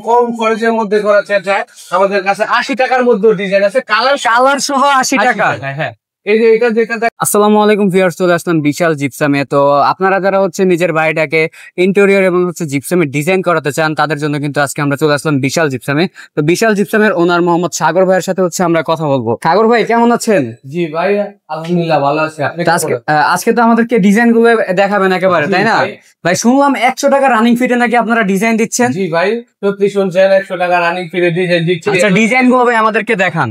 কম খরচের মধ্যে করা চায় আমাদের কাছে 80 টাকার মধ্যে ডিজাইন আছে, কালার সহ 80 টাকা। হ্যাঁ, এই যে যেটা আসসালামু আলাইকুম ভিউয়ার্স, চলে আসলাম বিশাল জিপসামে। তো আপনারা যারা নিজের বাড়িটাকে ইন্টেরিয়র এবং জিপসামের ডিজাইন করাতে চান, তাদের জন্য কিন্তু আজকে আমরা চলে আসলাম বিশাল জিপসামে। তো বিশাল জিপসামের ওনার মোহাম্মদ সাগর ভাইয়ের সাথে আমরা কথা বলবো। সাগর ভাই কেমন আছেন? জি ভাই, আলহামদুলিল্লাহ ভালো আছি। আজকে তো আমাদেরকে ডিজাইন গুলো দেখাবেন একেবারে, তাই না ভাই? শুনলাম 100 টাকা রানিং ফিটে নাকি আপনারা ডিজাইন দিচ্ছেন। জি ভাই, সত্যি শুনছেন, 100 টাকা রানিং ফিটে ডিজাইন দিচ্ছি। আচ্ছা, ডিজাইন গুলো ভাই আমাদেরকে দেখান।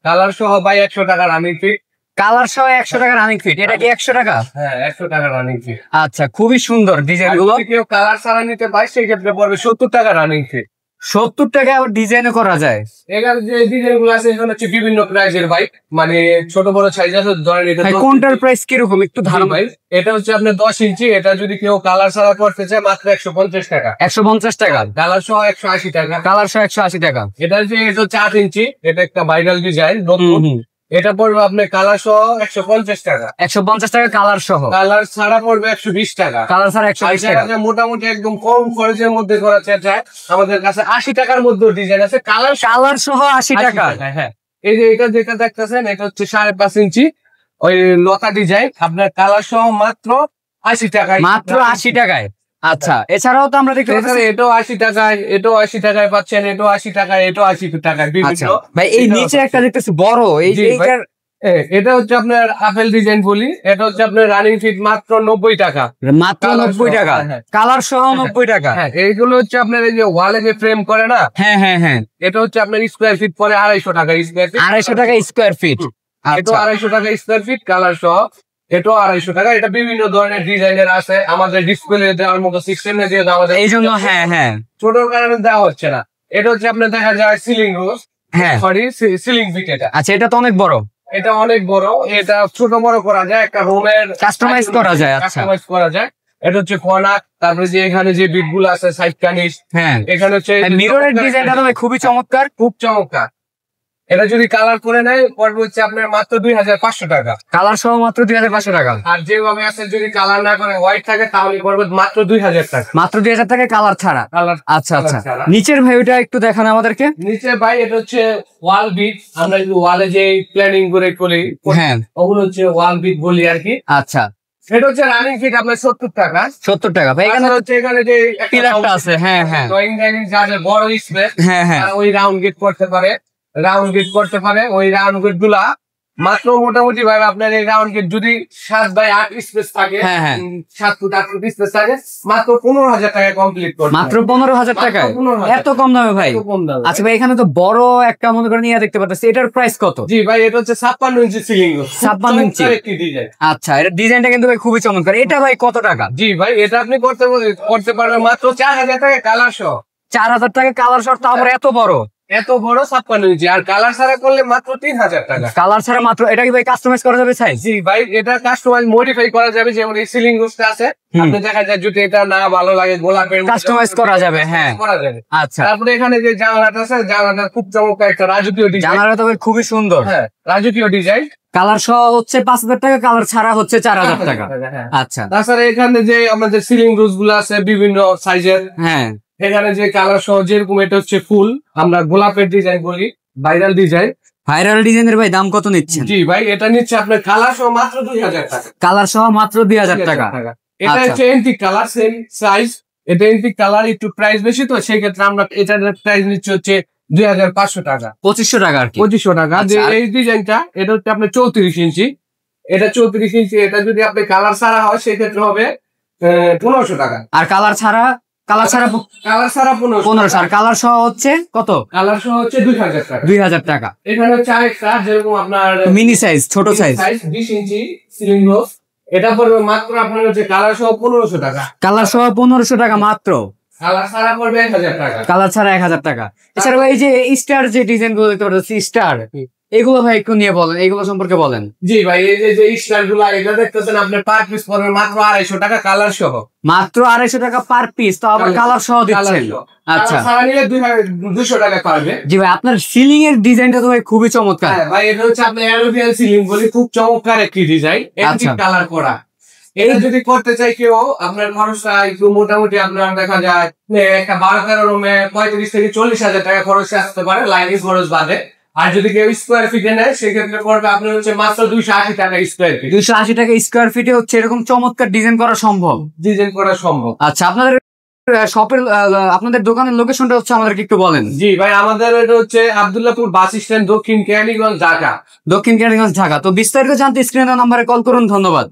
কালার সহ ভাই 100 টাকা রানিং ফিট। কালার সহ 100 টাকা রানিং ফিট, এটা কি 100 টাকা? হ্যাঁ, 100 টাকা রানিং ফিট। আচ্ছা, খুবই সুন্দর ডিজাইন গুলো। কেউ কালার ছাড়া নিতে পারে, সেই ক্ষেত্রে পড়বে 70 টাকা রানিং ফিট। 70 টাকা আবার ডিজাইনও করা যায়। এখানে যে ডিজাইন গুলো আছে এখানে হচ্ছে বিভিন্ন প্রাইসের ভাই, মানে ছোট বড় সাইজ আছে। ধরেন এটা কোনটার প্রাইস কিরকম একটু ধারণা? ভাই এটা হচ্ছে আপনার 10 ইঞ্চি, এটা যদি কেউ কালার ছাড়া করতে চায় মাত্র 150 টাকা। 150 টাকা। কালার সহ 180 টাকা। কালার সহ 180 টাকা। এটা হচ্ছে 8 ইঞ্চি, এটা একটা ভাইরাল ডিজাইন নতুন। এটা পড়বে আপনার কালার সহ 150 টাকা। 150 টাকা কালার সহ। কালার ছাড়া পড়বে 120 টাকা। কালার ছাড়া 120 টাকা। মোটামুটি একদম কম খরচের মধ্যে করা চায় আমাদের কাছে 80 টাকার মধ্যে ডিজাইন আছে, কালার সহ 80 টাকা। হ্যাঁ, এই যে এটা যেটা দেখতেছেন এটা হচ্ছে 5.5 ইঞ্চি ওই লতা ডিজাইন, আপনার কালার সহ মাত্র 80 টাকায়। মাত্র 80 টাকায়। আচ্ছা, এছাড়াও তো আমরা দেখতে পাচ্ছি এটাও 80 টাকায়, এটাও 80 টাকায় পাচ্ছেন, এটাও 80 টাকায়, এটাও 80 টাকায় বিভিন্ন। ভাই এই নিচে একটা দেখতেছি বড়, এটা হচ্ছে আপনার আপেল ডিজাইন বলি। এটা হচ্ছে আপনার রানিং ফিট মাত্র 90 টাকা। মাত্র 90 টাকা, কালার সহ 90 টাকা। হ্যাঁ, এইগুলো হচ্ছে আপনার এই যে ওয়ালে যে ফ্রেম করে না। হ্যাঁ হ্যাঁ হ্যাঁ, এটা হচ্ছে আপনার স্কোয়ার ফিট পরে 250 টাকা স্কোয়ার ফিট। 250 টাকা স্কোয়ার ফিট। এটা 250 টাকা স্কোয়ার ফিট, কালার সহ। এটাও 250 টাকা। এটা বিভিন্ন ধরনের ডিজাইনের আছে, আমাদের ডিসপ্লে দেওয়ার মতো সিস্টেমে দিয়ে আমাদের এই জন্য হ্যাঁ হ্যাঁ ছোটর কারণে দেওয়া হচ্ছে না। এটা হচ্ছে আপনার দেখা যায় সিলিং রোজ, হ্যাঁ সরি সিলিং ফিট। এটা আচ্ছা, এটা তো অনেক বড়। এটা অনেক বড়, এটা ছোট বড় করা যায়, একটা রুমের কাস্টমাইজ করা যায়। আচ্ছা, কাস্টমাইজ করা যায়। এটা হচ্ছে কনাক, তারপরে যে এখানে যে বিট গুলো আছে সাইড কানিস। হ্যাঁ, এখানে হচ্ছে মিররের ডিজাইনটা তো খুবই চমৎকার, খুব চমৎকার। এটা যদি কালার করে নেয় পড়বে হচ্ছে আপনার মাত্র 2500 টাকা। কালার সহ মাত্র 2500 টাকা। আর যেভাবে আছে যদি কালার না করে হোয়াইট থাকে তাহলে পড়বে মাত্র 2000 টাকা। মাত্র 2000 টাকা কালার ছাড়া। আচ্ছা আচ্ছা, নিচের ভাই ওটা একটু দেখান আমাদেরকে। নিচে ভাই এটা হচ্ছে ওয়াল বিট, আমরা ওয়ালে যে প্ল্যানিং করে করি, হ্যাঁ ওগুলো হচ্ছে ওয়াল বিট বলি আর কি। আচ্ছা, এটা হচ্ছে রানিং ফিট আপনার 70 টাকা। 70 টাকা ভাই। এখানে হচ্ছে এখানে যে পিলারটা আছে, হ্যাঁ হ্যাঁ, ড্রয়িং ডাইনিং যাদের বড় স্পেস, হ্যাঁ হ্যাঁ, ওই রাউন্ড গেট করতে পারে, ওই রাউন্ড গেট গুলা মাত্র মোটামুটি ভাবে আপনার এই রাউন্ড গেট যদি 7 বাই 8 স্পেস থাকে, 7 ফুট 8 ফুট স্পেস থাকে, মাত্র 15,000 টাকা কমপ্লিট করবে। মাত্র 15,000 টাকা? এত কম দামে ভাই? আচ্ছা ভাই, এখানে তো বড় একটা মনে করেন ইয়া দেখতে পাচ্ছি, এটার প্রাইস কত? জি ভাই, এটা হচ্ছে 56 ইঞ্চি সিলিং, 56 ইঞ্চি একটি ডিজাইন। আচ্ছা, এটা ডিজাইনটা কিন্তু ভাই খুবই চমৎকার। এটা ভাই কত টাকা? জি ভাই, এটা আপনি করতে পারবেন মাত্র 4000 টাকা কালার সহ। 4000 টাকা কালার সহ, আবার এত বড় 56 ইঞ্চি। আর কালার ছাড়া করলে মাত্র 3000 টাকা। কালার ছাড়া মাত্র। এটা কি ভাই কাস্টমাইজ করা যাবে সাইজ? জি ভাই, এটা কাস্টমাইজ মডিফাই করা যাবে। যেমন এই সিলিং রুফটা আছে, আপনি দেখা যায় যদি এটা না ভালো লাগে গোলাপের কাস্টমাইজ করা যাবে। হ্যাঁ, করা যাবে। আচ্ছা, তারপরে এখানে যে জানালাটা আছে, জানালাটা খুব চমৎকার একটা রাজকীয় ডিজাইন। জানালাটা তো ভাই খুবই সুন্দর। হ্যাঁ, রাজকীয় ডিজাইন। কালার সহ হচ্ছে 5000 টাকা, কালার ছাড়া হচ্ছে 4000 টাকা। আচ্ছা, তাছাড়া এখানে যে আমাদের সিলিং রুফ গুলো আছে বিভিন্ন সাইজের, হ্যাঁ, এখানে যে কালার সহ যেরকম এটা হচ্ছে ফুল, আমরা গোলাপের ডিজাইন বলি, ভাইরাল ডিজাইন। ভাইরাল ডিজাইনের ভাই দাম কত নিচ্ছেন? জি ভাই, এটা নিচ্ছে আপনার কালার সহ মাত্র 2000 টাকা। কালার সহ মাত্র 2000 টাকা। এটা হচ্ছে এন্টিক কালার, সেম সাইজ। এটা এন্টিক কালার, একটু প্রাইস বেশি, তো সেই ক্ষেত্রে আমরা এটার প্রাইস নিচ্ছে হচ্ছে 2500 টাকা, 2500 টাকা আর কি। 2500 টাকা। যে এই ডিজাইনটা এটা হচ্ছে আপনার 34 ইঞ্চি, এটা 34 ইঞ্চি। এটা যদি আপনি কালার ছাড়া হয় সেক্ষেত্রে হবে 1500 টাকা। আর কালার ছাড়া 1500। আর কালার সহ হচ্ছে কত? কালার সহ হচ্ছে 2000 টাকা। 2000 টাকা। এখানে হচ্ছে আরেকটা, যেরকম আপনার মিনি সাইজ, ছোট সাইজ 20 ইঞ্চি সিলিং রোফ, এটা পড়বে মাত্র আপনার হচ্ছে কালার সহ 1500 টাকা। কালার সহ 1500 টাকা মাত্র। কালার ছাড়া পড়বে 1000 টাকা। কালার ছাড়া 1000 টাকা। এছাড়া ভাই এই যে স্টার যে ডিজাইন গুলো দেখতে পাচ্ছি, স্টার, এগুলো ভাই একটু নিয়ে বলেন, এগুলো সম্পর্কে বলেন। জি ভাই, এই যে স্টার গুলো এটা দেখতেছেন আপনার পার পিস পড়বে মাত্র 250 টাকা কালার সহ। মাত্র 250 টাকা পার পিস, তো আবার কালার সহ দিচ্ছেন। আচ্ছা, সারা নিলে 200 টাকা পারবে। জি ভাই, আপনার সিলিং এর ডিজাইনটা তো ভাই খুবই চমৎকার। ভাই, এটা হচ্ছে আপনার অ্যালোভিয়ান সিলিং বলি, খুব চমৎকার একটি ডিজাইন, এন্টিক কালার করা। এটা যদি করতে চাই কেউ, আপনার খরচটা একটু মোটামুটি আপনার দেখা যায় একটা 12-13 রুমে 35 থেকে 40,000 টাকা খরচ আসতে পারে, লাইন খরচ বাদে। আর যদি কেউ স্কোয়ার ফিটে নেয় সেক্ষেত্রে পড়বে আপনার হচ্ছে মাত্র 280 টাকা স্কোয়ার ফিট। 280 টাকা স্কোয়ার ফিটে হচ্ছে এরকম চমৎকার ডিজাইন করা সম্ভব। ডিজাইন করা সম্ভব। আচ্ছা, আপনাদের শপের আপনাদের দোকানের লোকেশনটা হচ্ছে আমাদেরকে একটু বলেন। জি ভাই, আমাদের এটা হচ্ছে আব্দুল্লাহপুর বাস স্ট্যান্ড, দক্ষিণ কেরানীগঞ্জ, ঢাকা। দক্ষিণ কেরানীগঞ্জ, ঢাকা। তো বিস্তারিত জানতে স্ক্রিনের নাম্বারে কল করুন। ধন্যবাদ।